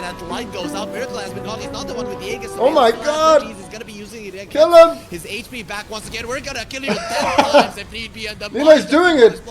that light goes out. Miracle has been gone. He's not the one with the Aegis. Oh my god! He's gonna be using it again. Kill him! His HP back once again. We're gonna kill you 10 times if need be. And the Lena's doing it!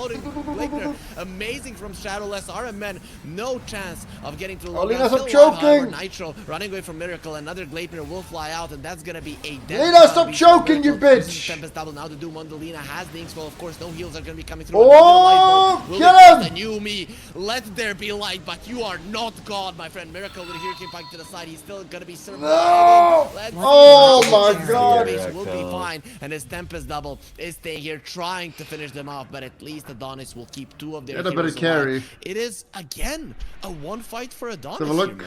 Amazing from Shadowless. RMN, no chance of getting through. Oh, Lena, stop choking! Nitro running away from Miracle. Another Gleipnir will fly out, and that's gonna be a death. Lena, stop choking, you bitch! Tempest double now to do one. Lena has the Inkswell. Of course, no heals are gonna be coming through. Oh, kill him! You me. Let there be light, but you are not God, my friend. Miracle with a Hurricane Pike to the side. He's still gonna be surviving. No! Let's Oh my god! Will be fine, and his Tempest double is staying here, trying to finish them off. But at least Adonis will keep 2 of their Get a heroes better carry. alive. It is again a 1 fight for Adonis. Have a look.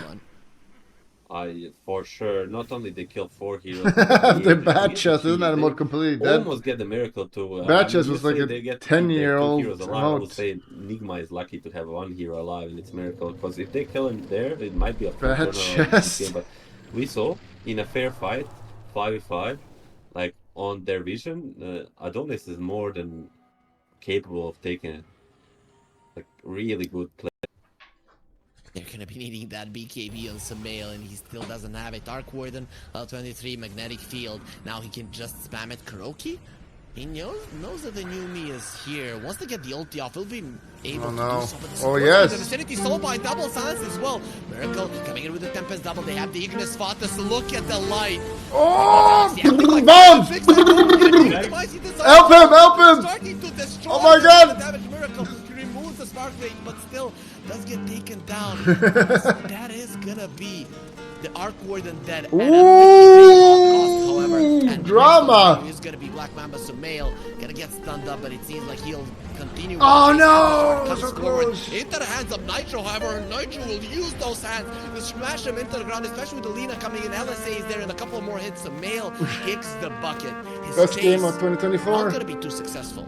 For sure. Not only they kill 4 heroes. The bad chest isn't that a mod completely dead? Almost get the miracle to. Bad chest was like a 10-year-old I would say Nigma is lucky to have 1 hero alive, and it's miracle, because if they kill him there, it might be a bad chest. game. But we saw in a fair fight, 5v5, like on their vision, Adonis is more than capable of taking it. Like really good play. They're gonna be needing that BKB on Sumail, and he still doesn't have it. Dark Warden, L23, Magnetic Field. Now he can just spam it. Kuroki? He knows that the new me is here. Once they get the ulti off, he'll be able to do so. But oh yes! The vicinity sold by double silence as well. Miracle coming in with the Tempest double. They have the Ignis Fatus. Look at the light. Oh! Bomb! Help him! Help him! Oh my god! Miracle removes the spark rate, but still does get taken down. That is gonna be the Arc Warden dead. Ooh! However, and drama! Is gonna be Black Mamba Sumail. Gonna get stunned up, but it seems like he'll continue. Oh no! So close! Into the hands of Nitro, however, Nitro will use those hands to smash him into the ground, especially with the Lina coming in. LSA is there, and a couple more hits. Sumail kicks the bucket. His Best chase game of 2024. not gonna be too successful.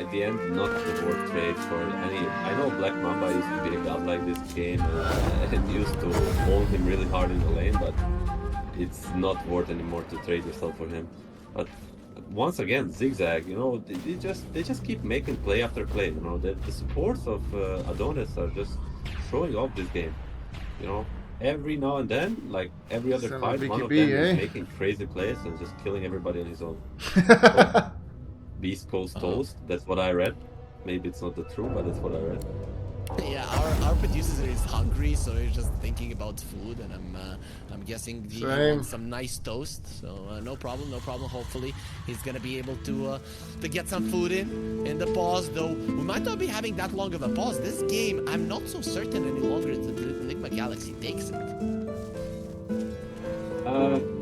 At the end, not the worth trade for any. I know Black Mamba used to be a god like this game and used to hold him really hard in the lane, but it's not worth anymore to trade yourself for him. But once again, Zigzag, you know, they just keep making play after play. You know, the supports of Adonis are just showing off this game. You know, every now and then, like every other fight, one of them is making crazy plays and just killing everybody on his own. Beast Coast Toast, that's what I read. Maybe it's not the truth, but that's what I read. Yeah, our producer is hungry, so he's just thinking about food, and I'm guessing he wants some nice toast. So no problem. Hopefully he's gonna be able to get some food in the pause. Though we might not be having that long of a pause. This game, I'm not so certain any longer that the Enigma Galaxy takes it.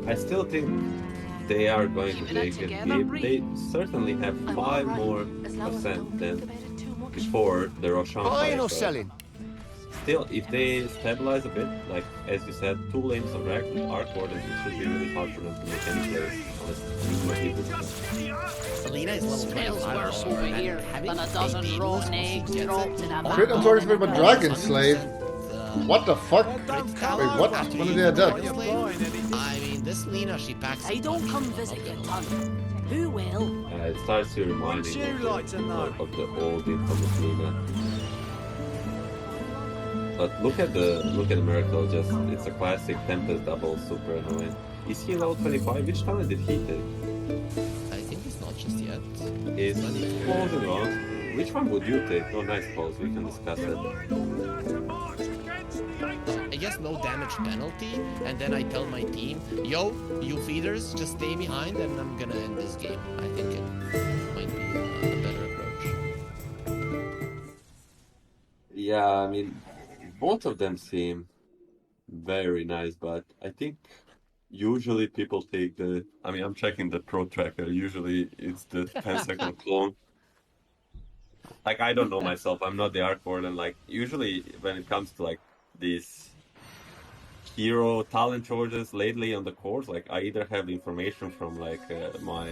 I still think they are going to take it. They certainly have 5 more % than before the Roshan fight. selling. Still, if they stabilize a bit, like as you said, 2 lanes of Arc Warden, it should be really hard for them to make any plays unless Selena is level 25 over here, having a dozen raw eggs dropped in a Crit on target made by Dragon Slave. What the fuck? Wait, what? When did they add that? I mean, this Lina, she packs. They don't come visit your tunnel. Who will? it starts to remind me of the old infamous Lina. But look at the Miracle, just it's a classic Tempest double, super annoying. Is he level 25? Which talent did he take? I think he's not just yet. He's closing on. Which one would you take? Oh, nice pause, we can discuss it. I guess no damage penalty, and then I tell my team, yo, you feeders, just stay behind, and I'm gonna end this game. I think it might be a better approach. Yeah, I mean, both of them seem very nice, but I think usually people take the... I mean, I'm checking the pro tracker. Usually it's the 10-second clone. Like, I don't know myself. I'm not the Arc Warden. Like, usually when it comes to, like, these hero talent charges lately on the course, like, I either have the information from, like, my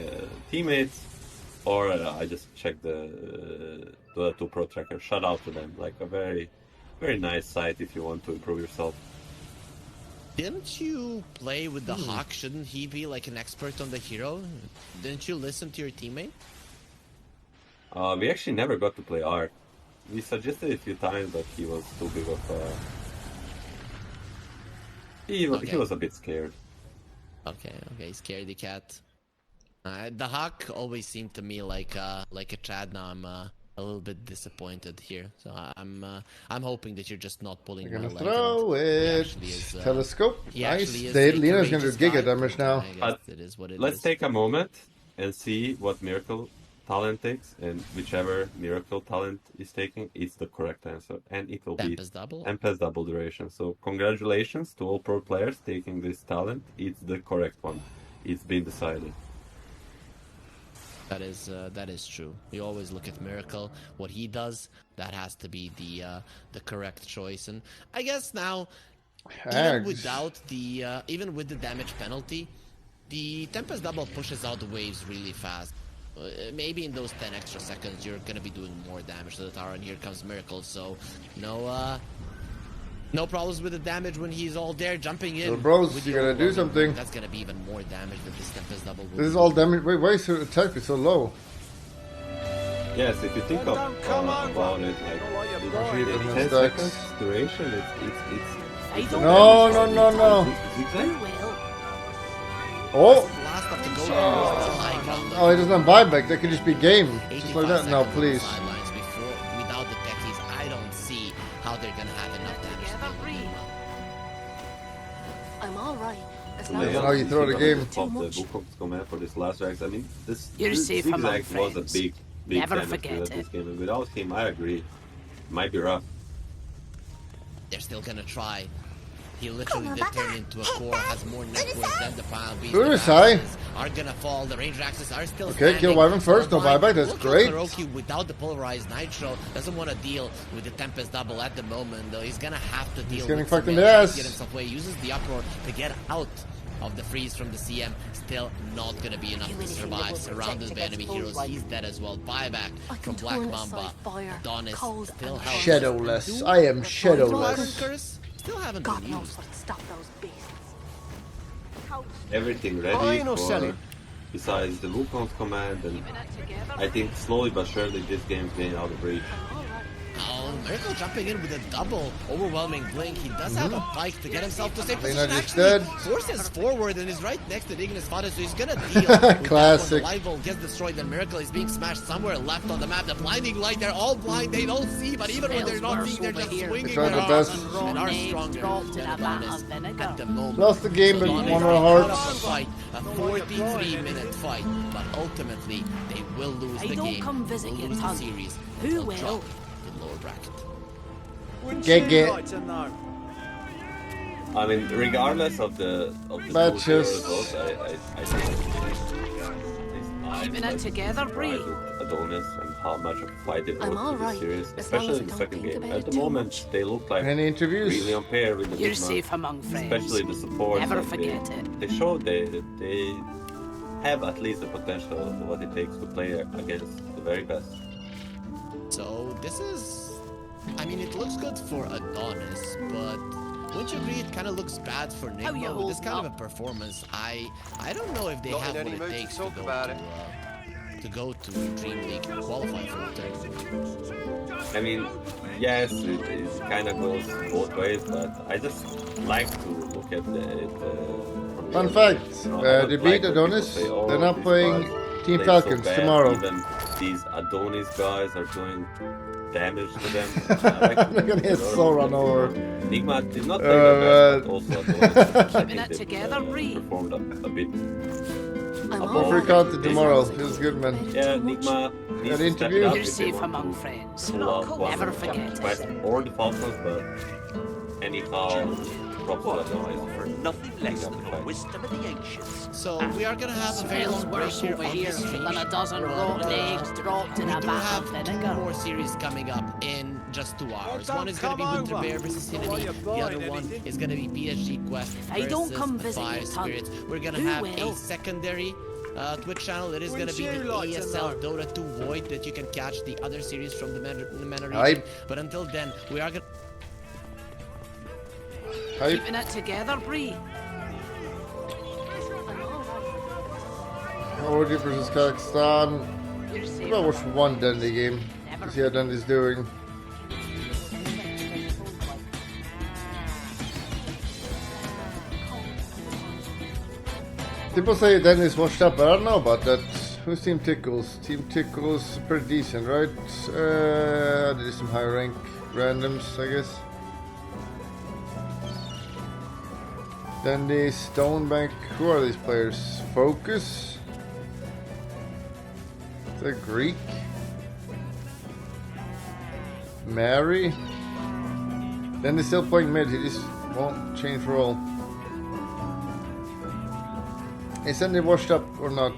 teammates, or I just check the 2 pro tracker. Shout out to them. Like, a very, very nice site if you want to improve yourself. Didn't you play with the Hawk? Shouldn't he be like an expert on the hero? Didn't you listen to your teammate? We actually never got to play Arc. we suggested a few times, but he was too big of a... He was a bit scared. Okay, scaredy cat. The Hawk always seemed to me like a Chad. Now I'm a little bit disappointed here. So I'm hoping that you're just not pulling They're my gonna leg. throw it. Telescope. Nice. Lena's gonna do Giga damage now. It is what it Let's is. take a moment and see what Miracle talent takes, and whichever Miracle talent is taking is the correct answer, and it will be Tempest double duration. So congratulations to all pro players taking this talent. It's the correct one. It's been decided. That is true. You always look at Miracle, what he does. That has to be the correct choice. And I guess now, even with the damage penalty, the Tempest double pushes out the waves really fast. Maybe in those 10 extra seconds, you're gonna be doing more damage to the tower. And here comes Miracle. So no problems with the damage when he's all there jumping in. So bros, you gotta do something. That's gonna be even more damage with this Tempest double. This is all damage. Wait, why is the attack so low? Yes, if you think about it, like in 10 seconds duration, it's no. Oh! Oh, he doesn't have buyback. That could just be game. Just like that. No, please. Without the techies, I don't see how they're gonna have enough damage. I'm all right. How you throw the game. Pop the Wukong's command for this last Rex. I mean, this Zigzag was a big Never damage forget with this game. And without him, I agree. It might be rough. They're still gonna try. He literally did turn into a core, has more network than the pile beast. Who is I? Are gonna fall, the ranger axes are still okay, kill Wyvern first, no buyback, that's great. Kuroki without the polarized nitro doesn't want to deal with the Tempest double at the moment, though he's gonna have to deal with fucked in the the ass. Get himself away, uses the uproar to get out of the freeze from the CM. Still not gonna be enough to survive. Surrounded by enemy heroes, he's dead as well. Buyback from Black Mamba. Adonis still helps. Shadowless. I am shadowless. Still haven't God been knows used. what to stop those beasts. Everything ready for, besides the Wukong's command, and I think slowly but surely this game's getting out of reach. Oh, Miracle jumping in with a double overwhelming blink. He does have a bike to get himself to safe position. Actually, forces forward and is right next to Ignis Fada, so he's gonna deal with classic. That one. The live volt gets destroyed. Then Miracle is being smashed somewhere left on the map. The blinding light, they're all blind. They don't see, but even when they're not seeing, they're just swinging their arms and are stronger than Adonis at the moment. Lost the game, but won our hearts. Fight, a 43-minute fight, but ultimately they will lose the game. Come visit will your lose the tongue. series. Who will? Lower bracket. Get. I mean, regardless of the matches, results, I think Keeping it together, Bree. Adonis and how much of a fight it was in this series, as especially long in the as I second don't game. think At about the it too moment, much. they look like any interviews? really on pair with the You're Enigma, safe among friends. especially the support. Never forget it. They showed they have at least the potential of what it takes to play against the very best. So this is, I mean, it looks good for Adonis, but wouldn't you agree it kind of looks bad for Enigma? With this kind of a performance, I don't know if they have what it takes to go to Dream League and qualify for the tournament. I mean, yes, it kind of goes both ways, but I just like to look at it. Fun fact, they beat Adonis, they're not playing Team Falcons tomorrow. Even these Adonis guys are doing damage to them. They're gonna get so run over. Enigma did not play the best, but also Adonis. Keeping it together, Bree. Performed a bit. More free content tomorrow. Feels good, man. Yeah, Enigma needs to step it up. You're safe among friends. Never forget it. Or the Falcons, but anyhow, props to Adonis for nothing less than the wisdom of the ancients. So we are gonna have a very long break here over on here the stream. than a dozen rotten eggs dropped in We a do vat have of 2 vinegar. more series coming up in just 2 hours. One is going to be Winter Bear versus Divinity. The other one is going to be PSG Quest I don't versus come the visit Fire your tongue. Spirits. We're going to Who have will? a secondary Twitch channel. It is going to be the ASL Dota 2 Void that you can catch the other series from the Mana region. But until then, we are going to... Keeping it together, Bree. Georgia versus Kazakhstan. You're safe I watched one Dundee game to see how Dundee's doing. People say Dennis washed up, but I don't know about that. Who's Team Tickles? Team Tickles pretty decent, right? There's some high rank randoms, I guess. Then the Stonebank. Who are these players? Focus. Is that Greek? Mary. Then they're still playing mid. He just won't change role. Is then they washed up or not?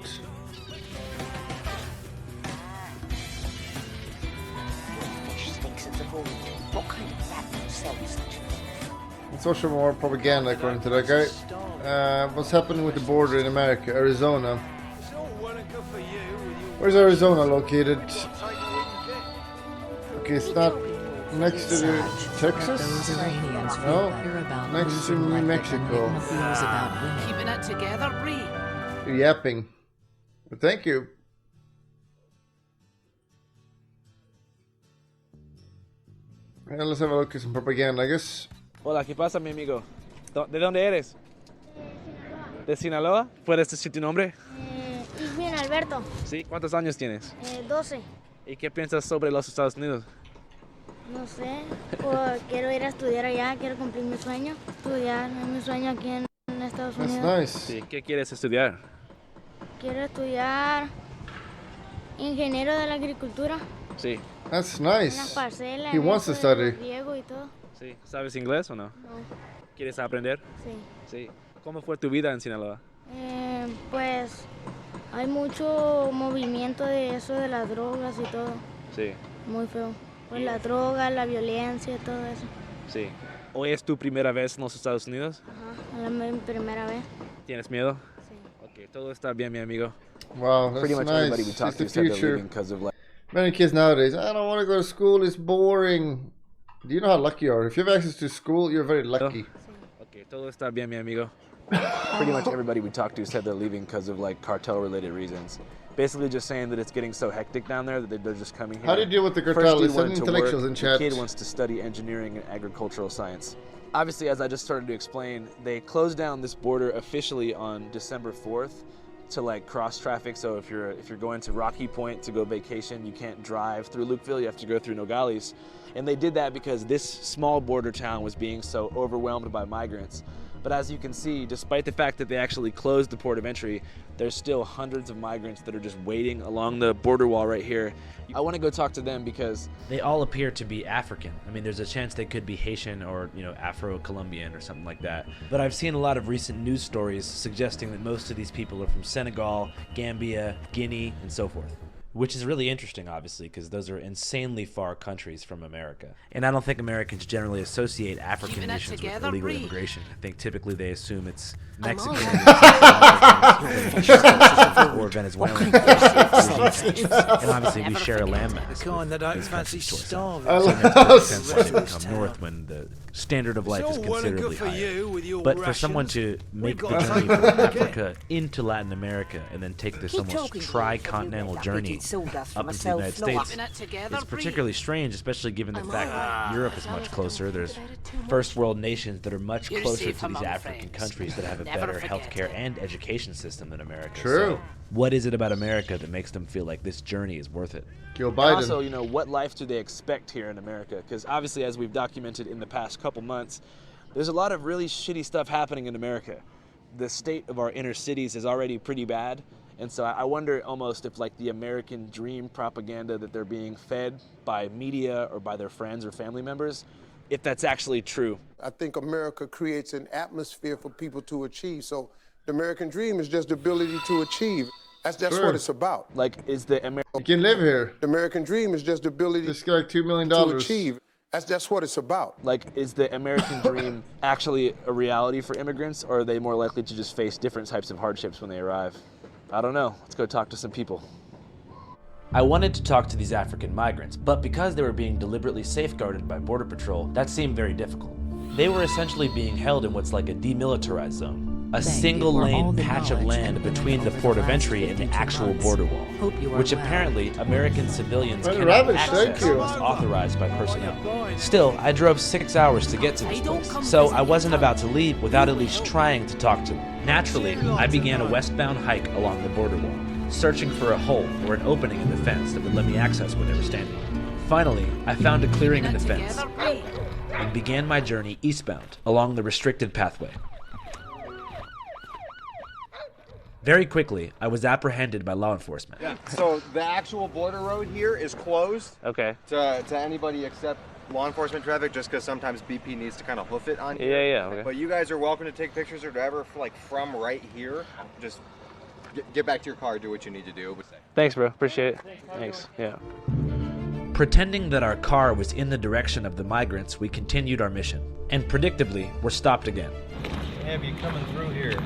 Let's watch some more propaganda according to that guy. What's happening with the border in America? Arizona. Where's Arizona located? Okay, it's not next to the Texas? No, next to New Mexico. Keeping it together, Bree. You're yapping. But thank you. Let's have a look at some propaganda, I guess. Hola, ¿qué pasa, mi amigo? ¿De dónde eres? ¿De Sinaloa? ¿Puedes decir tu nombre? Bien, Alberto. Sí. ¿Cuántos años tienes? 12. ¿Y qué piensas sobre los Estados Unidos? No sé, quiero ir a estudiar allá, quiero cumplir mi sueño. Estudiar, es mi sueño aquí en Estados That's Unidos. nice. Sí. ¿Qué quieres estudiar? Quiero estudiar ingeniero de la agricultura. Sí. That's En las nice. parcelas. He wants to study. Riego y todo. Sí. ¿Sabes inglés o no? No, ¿Quieres aprender? sí. Sí. ¿Cómo fue tu vida en Sinaloa? Pues hay mucho movimiento de eso de las drogas y todo. Sí. Muy feo. Pues la droga, la violencia, todo eso. Sí. ¿Hoy es tu primera vez en los Estados Unidos? Ajá, es mi primera vez. ¿Tienes miedo? Sí. Ok, todo está bien, mi amigo. Wow, that's Pretty much everybody we nice. talked It's to the said they're future. leaving because of like. Many kids nowadays, I don't want to go to school, it's boring. Do you know how lucky you are? If you have access to school, you're very lucky. Ok, todo está bien, mi amigo. Pretty much everybody we talked to said they're leaving because of like cartel-related reasons. Basically, just saying that it's getting so hectic down there that they're just coming here. How do you deal with the First cartel? dude Send wanted to intellectuals work, in the chat. kid wants to study engineering and agricultural science. Obviously, as I just started to explain, they closed down this border officially on December 4th to like cross traffic. So if you're going to Rocky Point to go vacation, you can't drive through Lukeville. You have to go through Nogales. And they did that because this small border town was being so overwhelmed by migrants. But as you can see, despite the fact that they actually closed the port of entry, there's still hundreds of migrants that are just waiting along the border wall right here. I want to go talk to them because they all appear to be African. I mean, there's a chance they could be Haitian or, Afro-Colombian or something like that. But I've seen a lot of recent news stories suggesting that most of these people are from Senegal, Gambia, Guinea, and so forth. Which is really interesting, obviously, because those are insanely far countries from America. And I don't think Americans generally associate African nations with illegal immigration. I think typically they assume it's Mexican or Venezuelan. And obviously we share a landmass. Kind that don't fancy starving. So it makes sense why they come north when the standard of life is considerably higher. But for someone to make the journey from Africa into Latin America and then take this almost tri-continental journey up into the United States, it's particularly strange, especially given the fact that Europe is much closer. There's first world nations that are much closer to these African countries that have a better healthcare and education system than America. True. So what is it about America that makes them feel like this journey is worth it? Joe Biden. also, what life do they expect here in America? Because obviously, as we've documented in the past couple months, there's a lot of really shitty stuff happening in America. The state of our inner cities is already pretty bad. And so I wonder almost if like the American dream propaganda that they're being fed by media or by their friends or family members, if that's actually true. I think America creates an atmosphere for people to achieve. So the American dream is just the ability to achieve. That's what it's about. Like, is the You can live here. The American dream is just the ability Just got like $2 million. to achieve. That's what it's about. Like, is the American dream actually a reality for immigrants, or are they more likely to just face different types of hardships when they arrive? I don't know. Let's go talk to some people. I wanted to talk to these African migrants, but because they were being deliberately safeguarded by Border Patrol, that seemed very difficult. They were essentially being held in what's like a demilitarized zone. a single lane patch of land between the port of entry and the actual border wall, which apparently American civilians cannot access unless authorized by personnel. Still, I drove 6 hours to get to this place, so I wasn't about to leave without at least trying to talk to them. Naturally, I began a westbound hike along the border wall, searching for a hole or an opening in the fence that would let me access where they were standing. Finally, I found a clearing in the fence and began my journey eastbound along the restricted pathway. Very quickly, I was apprehended by law enforcement. Yeah. So the actual border road here is closed. Okay. To anybody except law enforcement traffic, just because sometimes BP needs to kind of hoof it on here. Yeah, okay. But you guys are welcome to take pictures or whatever, from right here. Just get back to your car, do what you need to do. Thanks, bro. Appreciate it. Thanks. Yeah. Pretending that our car was in the direction of the migrants, we continued our mission. And predictably, we're stopped again. Have you coming through here?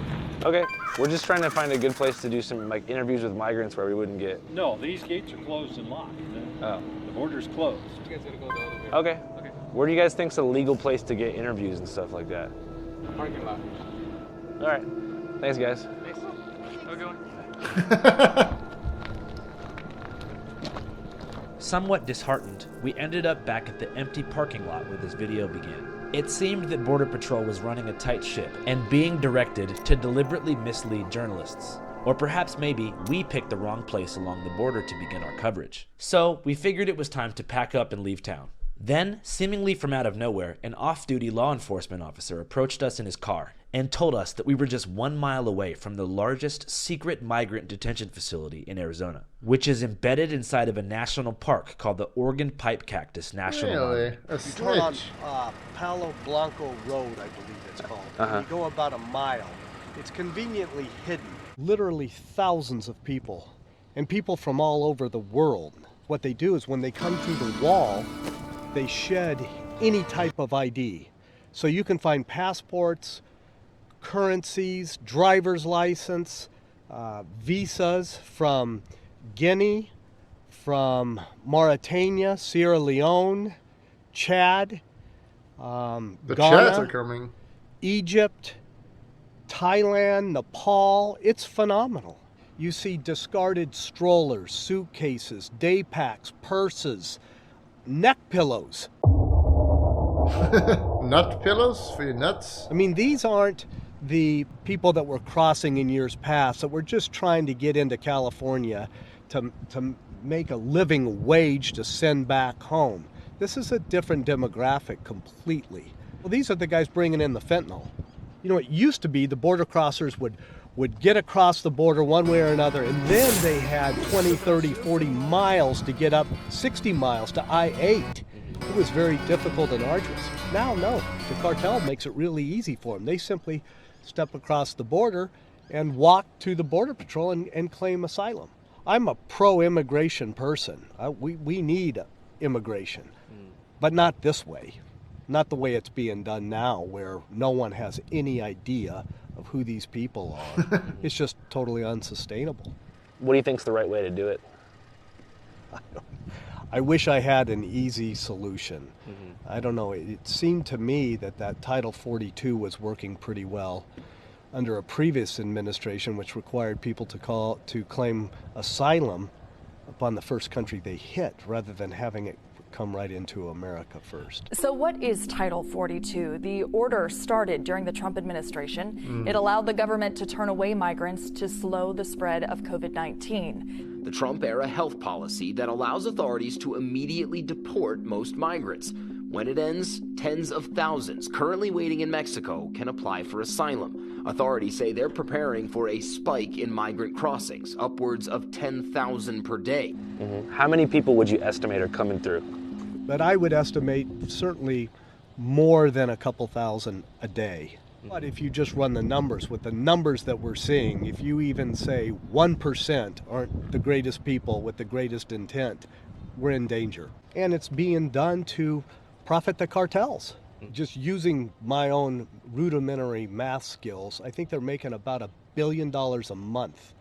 Okay, we're just trying to find a good place to do some interviews with migrants where we wouldn't get. No, these gates are closed and locked. The border's closed. You guys gotta go the other way. Okay. Where do you guys think's a legal place to get interviews and stuff like that? Parking lot. All right. Thanks, guys. Thanks. Have a good one. Somewhat disheartened, we ended up back at the empty parking lot where this video began. It seemed that Border Patrol was running a tight ship and being directed to deliberately mislead journalists. Or perhaps maybe we picked the wrong place along the border to begin our coverage. So we figured it was time to pack up and leave town. Then, seemingly from out of nowhere, an off-duty law enforcement officer approached us in his car and told us that we were just 1 mile away from the largest secret migrant detention facility in Arizona, which is embedded inside of a national park called the Oregon Pipe Cactus National Monument. You turn on Palo Blanco Road, I believe it's called. You go about a mile. It's conveniently hidden. Literally thousands of people, and people from all over the world. What they do is when they come through the wall, they shed any type of ID. So you can find passports, currencies, driver's license, visas from Guinea, from Mauritania, Sierra Leone, Chad, The Ghana, Chads are coming. Egypt, Thailand, Nepal. It's phenomenal. You see discarded strollers, suitcases, day packs, purses, neck pillows. Nut pillows for your nuts? I mean, these aren't the people that were crossing in years past that were just trying to get into California to make a living wage to send back home. This is a different demographic completely. Well, these are the guys bringing in the fentanyl. You know, it used to be the border crossers would get across the border one way or another, and then they had 20, 30, 40 miles to get up, 60 miles to I-8. It was very difficult and arduous. Now, no, the cartel makes it really easy for them. They simply step across the border and walk to the Border Patrol and claim asylum. I'm a pro-immigration person. We need immigration, but not this way. Not the way it's being done now, where no one has any idea of who these people are. It's just totally unsustainable. What do you think's the right way to do it? I wish I had an easy solution. I don't know. It seemed to me that Title 42 was working pretty well under a previous administration, which required people to claim asylum upon the first country they hit, rather than having it come right into America first. So what is Title 42? The order started during the Trump administration. It allowed the government to turn away migrants to slow the spread of COVID-19. The Trump-era health policy that allows authorities to immediately deport most migrants. When it ends, tens of thousands currently waiting in Mexico can apply for asylum. Authorities say they're preparing for a spike in migrant crossings, upwards of 10,000 per day. How many people would you estimate are coming through? But I would estimate certainly more than a couple thousand a day. But if you just run the numbers, with the numbers that we're seeing, if you even say 1% aren't the greatest people with the greatest intent, we're in danger. And it's being done to profit the cartels. Just using my own rudimentary math skills, I think they're making about $1 billion a month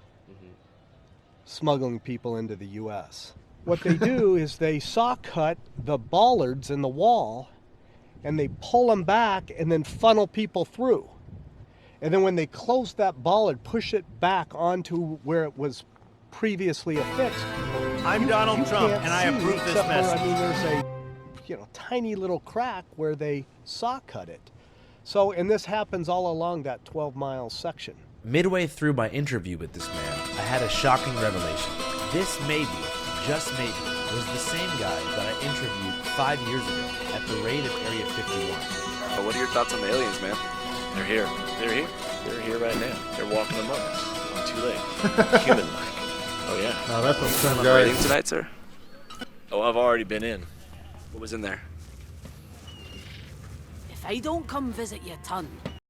smuggling people into the U.S. What they do is they saw cut the bollards in the wall and they pull them back and then funnel people through. And then when they close that bollard, push it back onto where it was previously affixed. I'm Donald Trump, and I approve this message. I mean, there's a tiny little crack where they saw cut it. So, and this happens all along that 12-mile section. Midway through my interview with this man, I had a shocking revelation. This maybe, just maybe, was the same guy that I interviewed 5 years ago at the raid of Area 51. What are your thoughts on the aliens, man? They're here. They're here. They're here right now. They're walking among us. Not too late. Human-like. Oh, yeah. Oh, that's the same On guy. raiding tonight, sir? Oh, I've already been in. What was in there? If I don't come visit you, ton,